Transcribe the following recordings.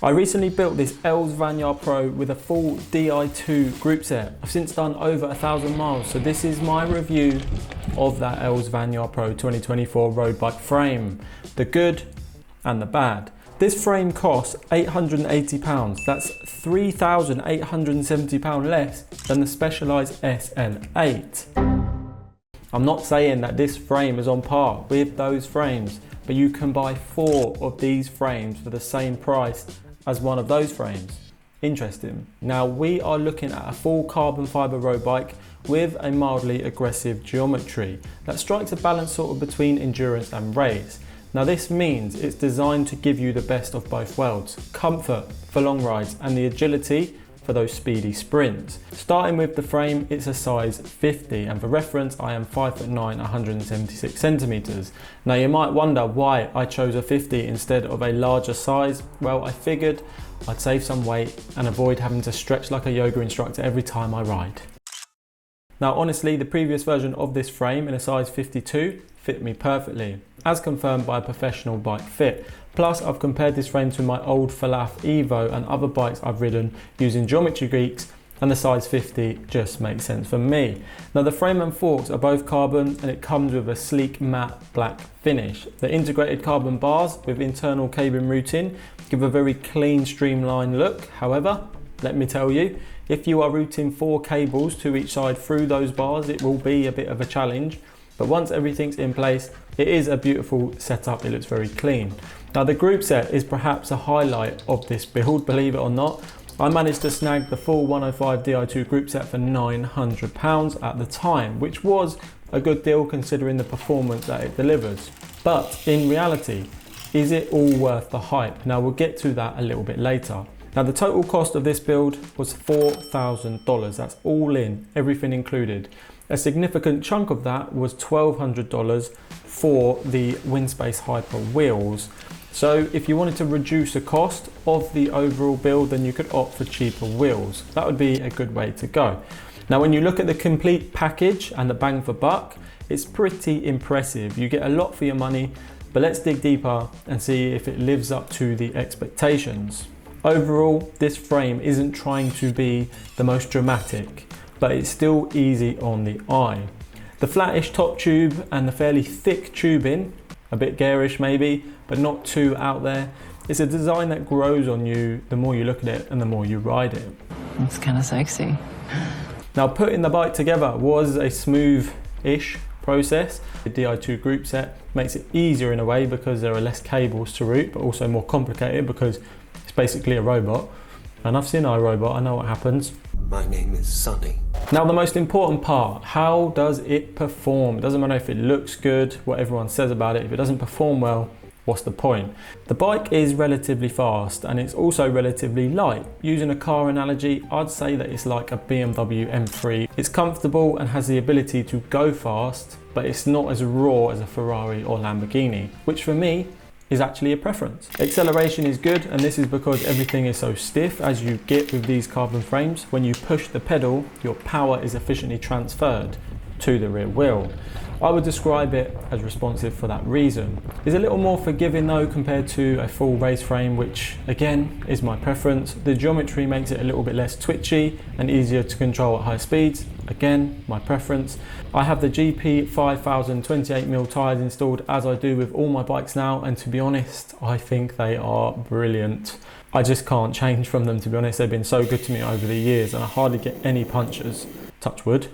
I recently built this Elves Vanyar Pro with a full Di2 group set. I've since done over 1,000 miles, so this is my review of that Elves Vanyar Pro 2024 road bike frame. The good and the bad. This frame costs £880. That's £3,870 less than the Specialized SL8. I'm not saying that this frame is on par with those frames, but you can buy 4 of these frames for the same price as one of those frames. Interesting. Now we are looking at a full carbon fiber road bike with a mildly aggressive geometry that strikes a balance sort of between endurance and race. Now this means it's designed to give you the best of both worlds, comfort for long rides and the agility for those speedy sprints. Starting with the frame, it's a size 50, and for reference, I am 5'9", 176 centimeters. Now you might wonder why I chose a 50 instead of a larger size. Well, I figured I'd save some weight and avoid having to stretch like a yoga instructor every time I ride. Now honestly, the previous version of this frame in a size 52 fit me perfectly, as confirmed by a professional bike fit. Plus, I've compared this frame to my old Falaf Evo and other bikes I've ridden using geometry geeks, and the size 50 just makes sense for me. Now the frame and forks are both carbon, and it comes with a sleek matte black finish. The integrated carbon bars with internal cabin routing give a very clean, streamlined look. However, let me tell you, if you are routing 4 cables to each side through those bars, it will be a bit of a challenge. But once everything's in place, it is a beautiful setup. It looks very clean. Now the group set is perhaps a highlight of this build, believe it or not. I managed to snag the full 105 Di2 group set for £900 at the time, which was a good deal considering the performance that it delivers. But in reality, is it all worth the hype? Now we'll get to that a little bit later. Now the total cost of this build was $4,000. That's all in, everything included. A significant chunk of that was $1,200 for the Windspace Hyper wheels. So if you wanted to reduce the cost of the overall build, then you could opt for cheaper wheels. That would be a good way to go. Now when you look at the complete package and the bang for buck, it's pretty impressive. You get a lot for your money, but let's dig deeper and see if it lives up to the expectations. Overall, this frame isn't trying to be the most dramatic, but it's still easy on the eye. The flattish top tube and the fairly thick tubing, a bit garish maybe, but not too out there. It's a design that grows on you the more you look at it and the more you ride it. It's kind of sexy. Now putting the bike together was a smooth-ish process. The Di2 group set makes it easier in a way because there are less cables to route, but also more complicated because it's basically a robot. And I've seen iRobot, I know what happens. My name is Sunny. Now the most important part, how does it perform? It doesn't matter if it looks good, what everyone says about it. If it doesn't perform well, what's the point? The bike is relatively fast and it's also relatively light. Using a car analogy, I'd say that it's like a BMW M3. It's comfortable and has the ability to go fast, but it's not as raw as a Ferrari or Lamborghini, which for me is actually a preference. Acceleration is good, and this is because everything is so stiff as you get with these carbon frames. When you push the pedal, your power is efficiently transferred to the rear wheel. I would describe it as responsive for that reason. It's a little more forgiving though compared to a full race frame, which again is my preference. The geometry makes it a little bit less twitchy and easier to control at high speeds. Again, my preference. I have the GP 5000 28mm tyres installed, as I do with all my bikes now, and to be honest, I think they are brilliant. I just can't change from them, to be honest. They've been so good to me over the years and I hardly get any punctures. Touch wood.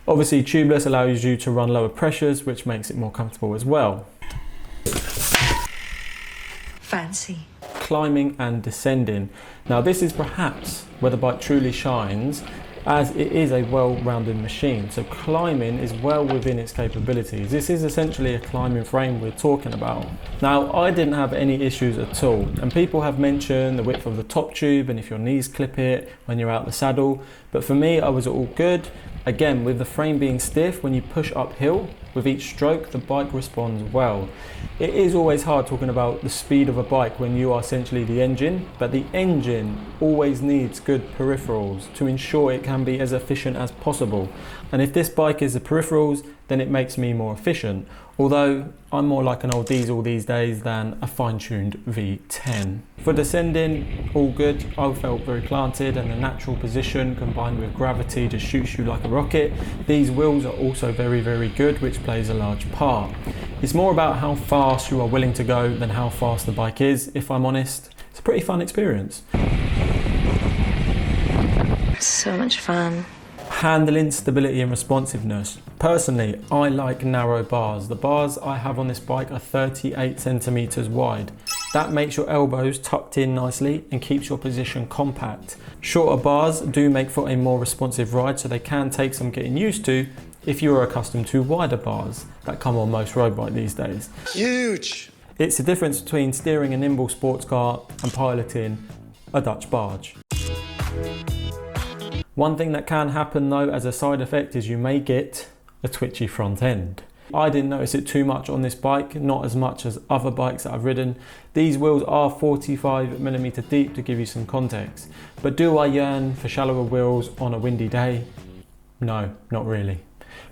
Obviously, tubeless allows you to run lower pressures, which makes it more comfortable as well. Fancy. Climbing and descending. Now this is perhaps where the bike truly shines, as it is a well-rounded machine. So climbing is well within its capabilities. This is essentially a climbing frame we're talking about. Now I didn't have any issues at all, and people have mentioned the width of the top tube and if your knees clip it when you're out the saddle, but for me I was all good. Again, with the frame being stiff, when you push uphill, with each stroke, the bike responds well. It is always hard talking about the speed of a bike when you are essentially the engine, but the engine always needs good peripherals to ensure it can be as efficient as possible. And if this bike is the peripherals, then it makes me more efficient. although I'm more like an old diesel these days than a fine-tuned V10. For descending, all good. I felt very planted, and the natural position combined with gravity just shoots you like a rocket. These wheels are also very, very good, which plays a large part. It's more about how fast you are willing to go than how fast the bike is, if I'm honest. It's a pretty fun experience. So much fun. Handling, stability and responsiveness. Personally, I like narrow bars. The bars I have on this bike are 38 centimeters wide. That makes your elbows tucked in nicely and keeps your position compact. Shorter bars do make for a more responsive ride, so they can take some getting used to if you are accustomed to wider bars that come on most road bike these days. Huge! It's the difference between steering a nimble sports car and piloting a Dutch barge. One thing that can happen though as a side effect is you may get a twitchy front end. I didn't notice it too much on this bike, not as much as other bikes that I've ridden. These wheels are 45mm deep to give you some context. But do I yearn for shallower wheels on a windy day? No, not really.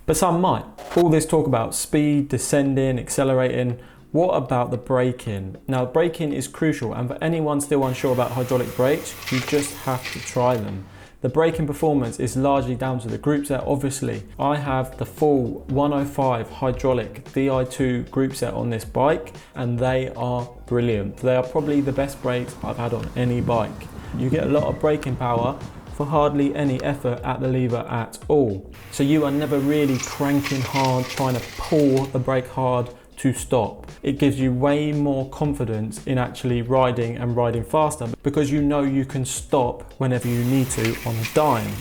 But some might. All this talk about speed, descending, accelerating, what about the braking? Now braking is crucial, and for anyone still unsure about hydraulic brakes, you just have to try them. The braking performance is largely down to the group set, obviously. I have the full 105 hydraulic Di2 group set on this bike, and they are brilliant. They are probably the best brakes I've had on any bike. You get a lot of braking power for hardly any effort at the lever at all. So you are never really cranking hard, trying to pull the brake hard to stop. It gives you way more confidence in actually riding and riding faster because you know you can stop whenever you need to on a dime.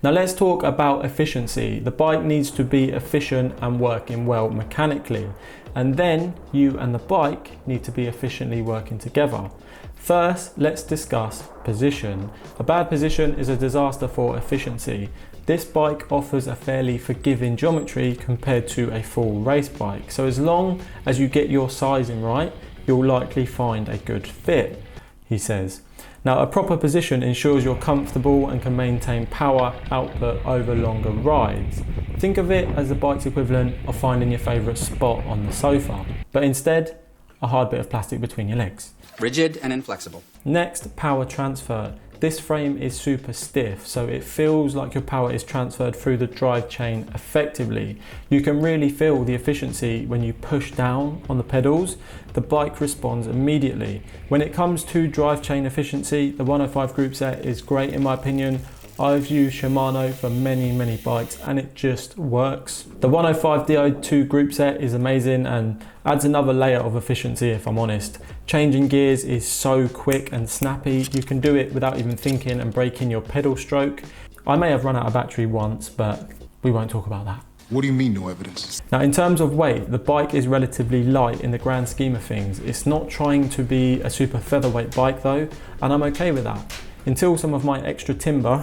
Now let's talk about efficiency. The bike needs to be efficient and working well mechanically, and then you and the bike need to be efficiently working together. First, let's discuss position. A bad position is a disaster for efficiency. This bike offers a fairly forgiving geometry compared to a full race bike. So as long as you get your sizing right, you'll likely find a good fit, he says. Now a proper position ensures you're comfortable and can maintain power output over longer rides. Think of it as the bike's equivalent of finding your favourite spot on the sofa, but instead a hard bit of plastic between your legs. Rigid and inflexible. Next, power transfer. This frame is super stiff, so it feels like your power is transferred through the drive chain effectively. You can really feel the efficiency when you push down on the pedals. The bike responds immediately. When it comes to drive chain efficiency, the 105 group set is great in my opinion. I've used Shimano for many bikes and it just works. The 105 Di2 group set is amazing and adds another layer of efficiency, if I'm honest. Changing gears is so quick and snappy. You can do it without even thinking and breaking your pedal stroke. I may have run out of battery once, but we won't talk about that. What do you mean no evidence? Now in terms of weight, the bike is relatively light in the grand scheme of things. It's not trying to be a super featherweight bike though, and I'm okay with that. Until some of my extra timber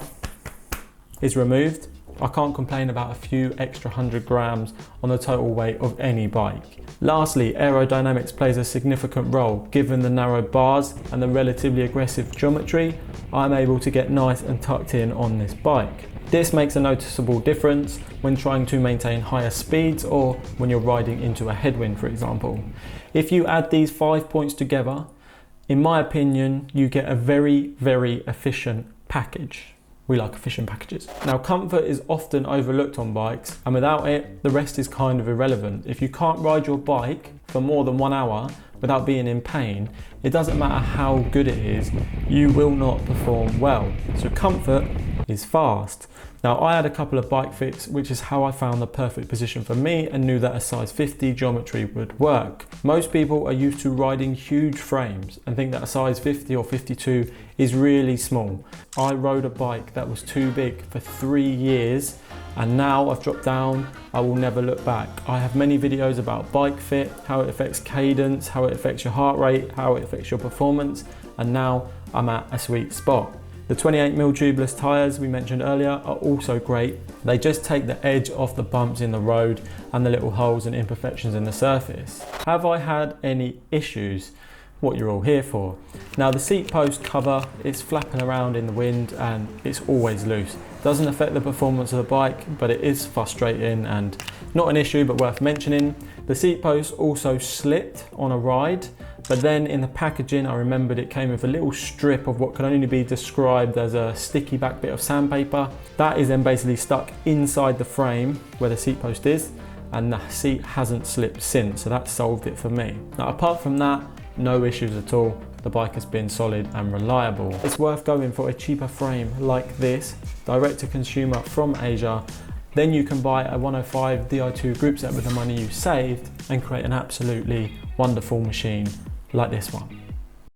is removed, I can't complain about a few extra 100 grams on the total weight of any bike. Lastly, aerodynamics plays a significant role. Given the narrow bars and the relatively aggressive geometry, I'm able to get nice and tucked in on this bike. This makes a noticeable difference when trying to maintain higher speeds or when you're riding into a headwind, for example. If you add these 5 points together, in my opinion, you get a very efficient package. We like efficient packages. Now comfort is often overlooked on bikes, and without it, the rest is kind of irrelevant. If you can't ride your bike for more than 1 hour without being in pain, it doesn't matter how good it is, you will not perform well. So comfort is fast. Now I had a couple of bike fits, which is how I found the perfect position for me and knew that a size 50 geometry would work. Most people are used to riding huge frames and think that a size 50 or 52 is really small. I rode a bike that was too big for 3 years, and now I've dropped down. I will never look back. I have many videos about bike fit, how it affects cadence, how it affects your heart rate, how it affects your performance, and now I'm at a sweet spot. The 28mm tubeless tyres we mentioned earlier are also great. They just take the edge off the bumps in the road and the little holes and imperfections in the surface. Have I had any issues? What you're all here for. Now the seat post cover is flapping around in the wind and it's always loose. Doesn't affect the performance of the bike, but it is frustrating, and Not an issue, but worth mentioning. The seat post also slipped on a ride, but then in the packaging I remembered it came with a little strip of what can only be described as a sticky back bit of sandpaper. That is then basically stuck inside the frame where the seat post is, and the seat hasn't slipped since, so that solved it for me. Now apart from that, no issues at all. The bike has been solid and reliable. It's worth going for a cheaper frame like this, direct to consumer from Asia. Then you can buy a 105 Di2 group set with the money you saved and create an absolutely wonderful machine like this one.